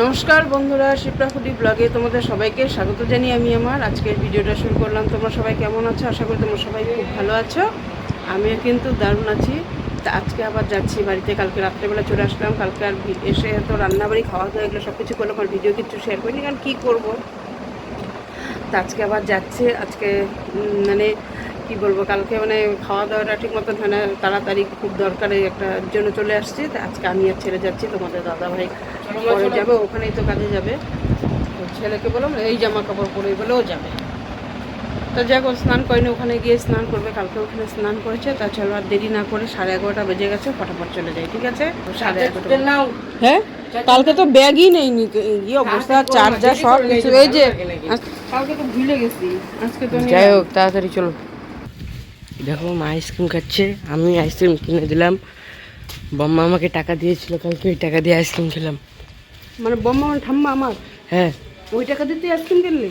নমস্কার বন্ধুরা, শিপ্রা ফুডি ব্লগে তোমাদের সবাইকে স্বাগত জানিয়ে আমি আমার আজকের ভিডিওটা শুরু করলাম। তোমরা সবাই কেমন আছো? আশা করি তোমরা সবাই খুব ভালো আছো। আমিও কিন্তু দারুণ আছি। তা আজকে আবার যাচ্ছি বাড়িতে। কালকে রাত্রেবেলা চলে আসলাম। কালকে আর এসে তো রান্নাবাড়ি খাওয়া দাওয়া এগুলো সব কিছু করলাম, আর ভিডিও কিছু শেয়ার করিনি, কারণ কী করবো। তা আজকে আবার যাচ্ছে। আজকে মানে কী বলবো, কালকে মানে খাওয়া দাওয়াটা ঠিক মতন হয় না, তাড়াতাড়ি খুব দরকারে একটা জন্য চলে আসছি। তা আজকে আমি আর ছেড়ে যাচ্ছি। তোমাদের দাদাভাই পরে যাবে, ওখানেই তো কাজে যাবে। তো ছেলেকে বললাম এই জামা কাপড় পরে বলেও যাবে। তো যাক, স্নান করেনি, ওখানে গিয়ে স্নান করবে। কালকে ওখানে স্নান করেছে। তা চলো আর দেরি না করে, 11:30 বেজে গেছে, ফটাফট চলে যাই। ঠিক আছে? 11:30। হ্যাঁ, কালকে তো ব্যাগই নেইনি, কি অবস্থা, চার্জার সব কিছু। এই যে কালকে তো ভুলে গেছি, আজকে তো যাই হোক তাড়াতাড়ি চলো। দেখো মা আইসক্রিম খাচ্ছে, আমি আইসক্রিম কিনে দিলাম। বম্মা আমাকে টাকা দিয়েছিল কালকে, ওই টাকা দিয়ে আইসক্রিম খেলাম। মানে বম্মা মানে ঠাম্মা আমার? হ্যাঁ। ওই টাকা দিয়ে তুই আইসক্রিম কিনলি?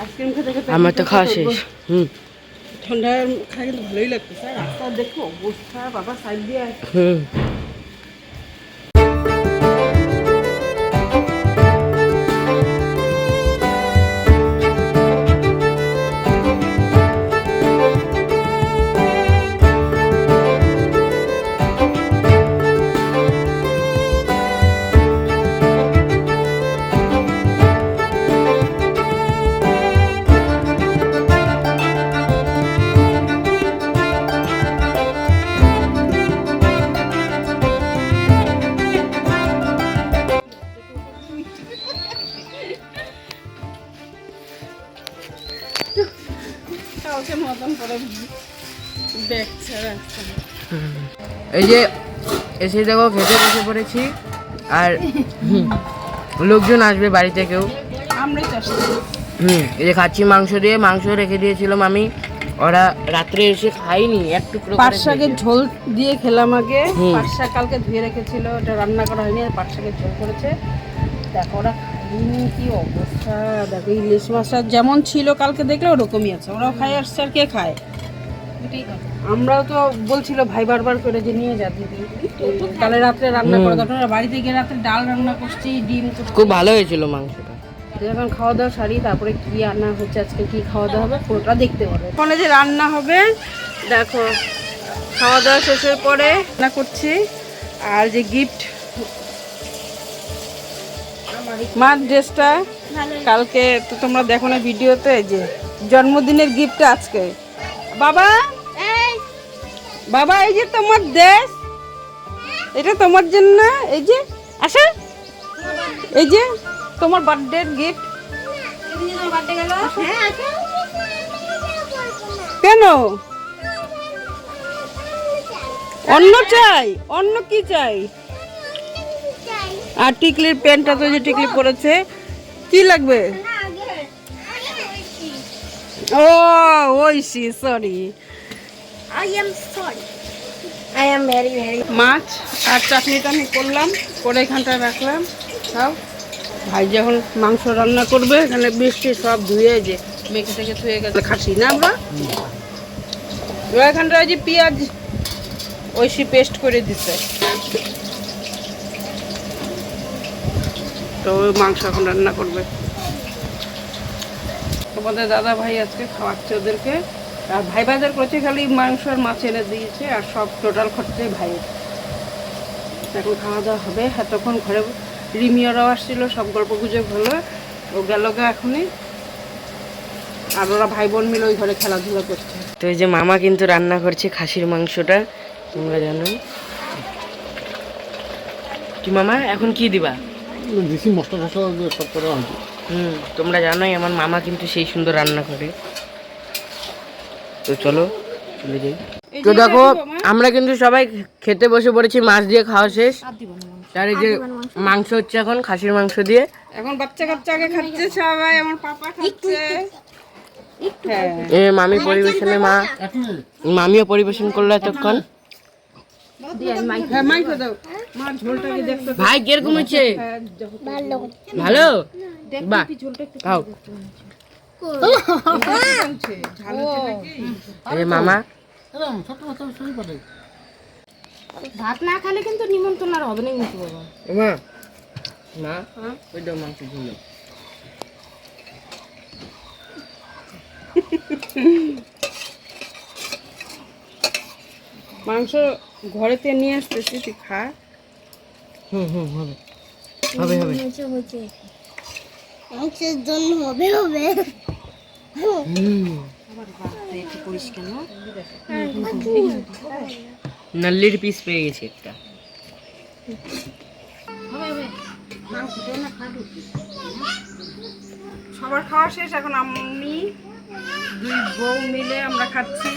আইসক্রিম খেতে খেতে আমার তো খাওয়া শেষ। ঠান্ডা খাই কিন্তু ভালোই লাগতেছে। রাস্তা দেখো অবস্থা, বাবা সাইড দিয়ে। এই যে এসে দেখো খেতে বসে পড়েছি, আর লোকজন আসবে বাড়ি থেকেও। এই যে খাচ্ছি মাংস দিয়ে, মাংস রেখে দিয়েছিলাম আমি, ওরা রাত্রে এসে খাইনি, একটু পাট শাকের ঝোল দিয়ে খেলাম আগে। পাট শাক কালকে ধুয়ে রেখেছিল, ওটা রান্না করা হয়নি, আর পাট শাকের ঝোল করেছে। দেখো ওরা খাইনি, কি অবস্থা। দেখো ইলিশ মাছটা যেমন ছিল কালকে দেখলে ওরকমই আছে, ওরাও খাই আসছে। আর কে খায়? আমরাও তো বলছিল ভাই বারবার করে যে নিয়ে যা দিদি, কালে রাত্রে রান্না করে দাও। বাড়িতে গিয়ে রাত্রে ডাল রান্না করছি, ডিম, খুব ভালো হয়েছিল মাংসটা। এখন খাওয়া দাওয়া সারি, তারপরে কি রান্না হচ্ছে আজকে, কি খাওয়া দাওয়া হবে পুরোটা দেখতে পাবে। ফোনে যে রান্না হবে দেখো, খাওয়া দাওয়া শেষের পরে রান্না করছি। আর যে গিফট, মার ড্রেসটা কালকে তো তোমরা দেখো না ভিডিওতে, যে জন্মদিনের গিফট আজকে। বাবা বাবা, এই যে তোমার ড্রেস, এটা তোমার জন্য। এই যে আসা, এই যে তোমার বার্থডে গিফট। কেন অন্য চাই? অন্য কি চাই? আর টিকলির প্যান্টটা তো যে টিকলি পরেছে, কি লাগবে? ও ওইসি, sorry, I am sorry. I am very মাছ আর চাটনিটা আমি করলাম, করে এখানটায় রাখলাম সব। ভাই যখন মাংস রান্না করবে, এখানে বৃষ্টি সব ধুয়ে যে মেখে থেকে ধুয়ে গেছে, খাসি না আমরা। এখানটায় যে পেঁয়াজ ঐশী পেস্ট করে দিচ্ছে, তো মাংস এখন রান্না করবে। তোমাদের দাদা ভাই আজকে খাওয়াচ্ছে ওদেরকে। আর ভাই বাজার করেছে, খালি মাংস আর মাছ এনে দিয়েছে, আর সব টোটাল খরচাই ভাই। এখন খাওয়া দাওয়া হবে। এতক্ষণ ঘরে রিমিয়ারাও আসছিল, সব গল্প গুজব হলো, ও গেল গা এখনই। আর ওরা ভাই বোন মিলে ওই ঘরে খেলাধুলা করছে। তো এই যে মামা কিন্তু রান্না করছে খাসির মাংসটা, তোমরা জানো। কি মামা এখন কি দিবা? বেশি মশলা টশলা সব করা হয়েছে। তোমরা জানোই আমার মামা কিন্তু সেই সুন্দর রান্না করে। তো চলো চলে যাই। তো দেখো আমরা কিন্তু সবাই খেতে বসে পড়েছি, মাছ দিয়ে খাওয়া শেষ। আর এই যে মাংস হচ্ছে এখন খাসির মাংস দিয়ে। এখন বাচ্চা কাচ্চা আগে খাচ্ছে সবাই, আমার পাপা খাচ্ছে। মামি পরিবেশনে, মামিও পরিবেশন করলো এতক্ষণ। ভাই কিরকম হচ্ছে? ভালো, বাহ, খাও। মামা ভাত না খেলে কিন্তু নিমন্ত্রণ আর হবে না কিন্তু বাবা। মা মা ওইটা মাংস ঝুলো। মাংস ঘরেতে নিয়ে আসতেছি, তুই খা। হবে হবে হবে। মাংসের জন্য হবে হবে। নাল্লির পিস পেয়ে গেছি একটা। সবার খাওয়া শেষ, এখন আমি দুই বউ মিলে আমরা খাচ্ছি।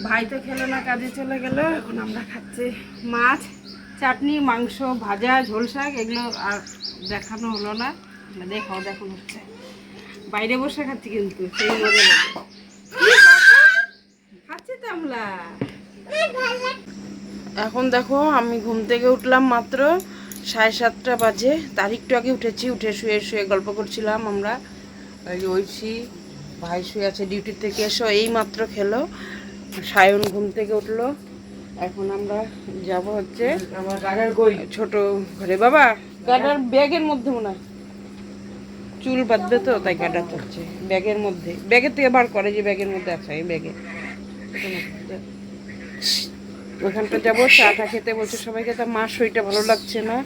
ভাই তো খেলো না, কাজে চলে গেল। এখন আমরা খাচ্ছি মাছ, চাটনি, মাংস, ভাজা, ঝোল শাক, এগুলো আর দেখানো হলো না। দেখাও দেখানো হচ্ছে, বাইরে বসে খাচ্ছি কিন্তু সেই মজা লাগে। খাচ্ছি তো আমরা। এখন দেখো আমি ঘুম থেকে উঠলাম মাত্র 7:30 বাজে। তার একটু আগে উঠেছি, উঠে শুয়ে শুয়ে গল্প করছিলাম আমরা। ঐশী ভাই শুয়ে আছে ডিউটি থেকে এসো, এই মাত্র খেলো। সায়ন ঘুম থেকে উঠলো। এখন আমরা যাব হচ্ছে আমার গাড়ার কই? ছোট ঘরে। বাবা গাডার ব্যাগের মধ্যে মনে হয় চুল বাঁধবে তো, তাই গাডা করছে ব্যাগের মধ্যে। ব্যাগের থেকে বার করে, যে ব্যাগের মধ্যে আছে এই ব্যাগে। ওখানটা যাবো চাটা খেতে, বলছে সবাইকে। তা মা শরীরটা ভালো লাগছে না,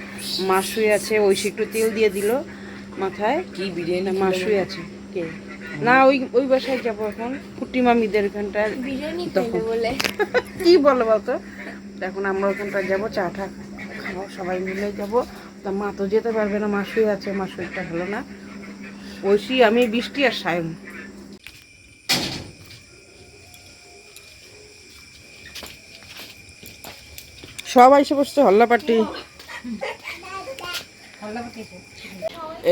মা শুয়ে আছে। ঐশী একটু তেল দিয়ে দিল মাথায়। কি বিরিয়ানি? মা শুয়ে আছে। কে না, ওই বাসায় যাবো এখন, কুটি মামিদের ওখানটায়। বিরিয়ানি তখন বলে কি বলো বলতো, এখন আমরা ওখানটা যাবো, চাটা খাবো, সবাই মিলে যাবো। তা মা তো যেতে পারবে না, মা শুয়ে আছে, মা শরীরটা ভালো না। ঐশী, আমি, বৃষ্টি আর সায়ন। সবাই এসে বসছে, হল্লা পার্টি।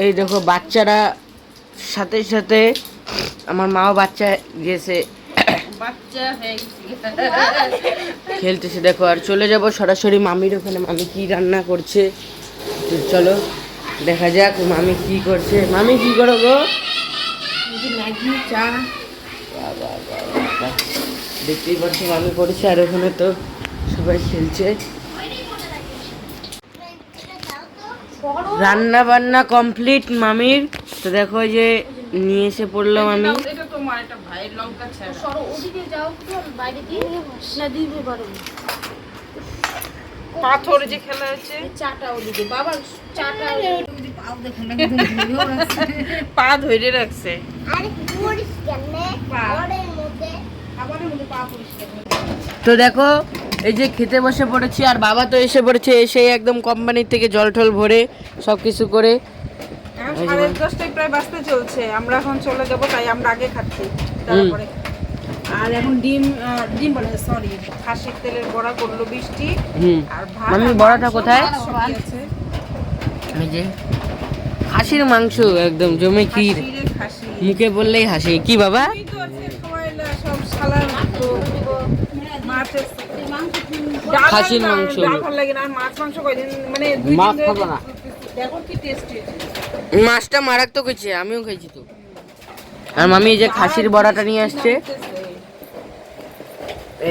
এই দেখো বাচ্চারা, সাথে সাথে আমার মাও বাচ্চা গেছে, বাচ্চা হয়ে খেলতেছে দেখো। আর চলে যাব সরাসরি মামির ওখানে, মামি কি রান্না করছে। তো চলো দেখা যাক মামি কি করছে। মামি কি করো গো? ম্যাগি, চা। দেখতেই পাচ্ছি মামি করেছে, আর ওখানে তো সবাই খেলছে। রান্না বান্না কমপ্লিট মামির। তো দেখো যে নিয়ে এসে পড়লাম আমি। এটা তোমার, এটা ভাইয়ের লঙ্কা ছাড়া। সরো ওদিকে যাও তো, বাইরে দিয়ে না দিবে পারো। পাথর যে খেলা আছে, চাটা ওদিকে বাবা, চাটা পাও দেখুন পা ধরে রাখছে। আরে পরিষ্কার নে ওরের মধ্যে খাবারের মধ্যে পা পরিষ্কার। তো দেখো এই যে খেতে বসে পড়েছি, আর বাবা তো এসে পড়েছে, এসে একদম কোম্পানি থেকে জল টল ভরে সব কিছু করে। এখন 10:30 প্রায় বাজতে চলছে। আমরা এখন চলে যাব, তাই আমরা আগে খাচ্ছি, তারপরে। আর এখন ডিম বলে সরি, খাসির তেলের বড়া করলো বৃষ্টি। আর ভাত। মামি আর বড়াটা মাংস, কোথায়? সবই আছে। এই যে খাসির মাংস, একদম জমে ক্ষীর, খাসির খাসি। মুখে বললেই হাসি। কি বাবা? এই তো আছে খাওয়াইলা সব সালাদ, মাছের ডাল, খাসির আর মাংস। ডাল ভালো লাগে না, আর মাছ মাংস কয়দিন মানে 2 দিন মাছ ধরে খাবো না। দেখো কি টেস্টি। মাছটা মারাত্মক হয়েছে, আমিও খেয়েছি তো। আর মামি এই যে খাসির বড়াটা নিয়ে আসছে,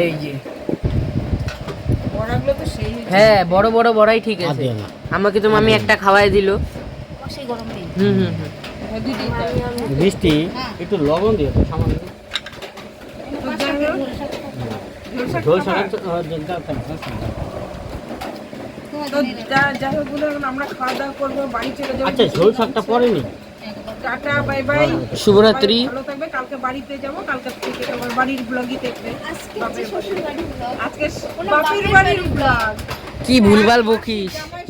এই যে। বড়াগুলো তো সেই। হ্যাঁ বড় বড় বড়াই ঠিক আর আছে। দিও না। আমাকে তো মামি একটা খাওয়াই দিল। সেই গরম দিন হুম হুম হুম। মিষ্টি একটু লবণ দিও তো সামান্য। ঝোল শাক তো যাই হোক বলে এখন আমরা খাওয়া দাওয়া করবো, বাড়ি চলে যাবো। আচ্ছা, ঝোল শাকটা পরেনি। Tata, bye bye. শুভরাত্রি। ভালো থাকবে। কালকে বাড়িতে যাবো, কালকে থেকে তোমার বাড়ির ব্লগই দেখবে। আজকে শ্বশুর বাড়ি ব্লগ আজকে বাপির বাড়ির ব্লগ। কি ভুলভাল বকিস। জামাই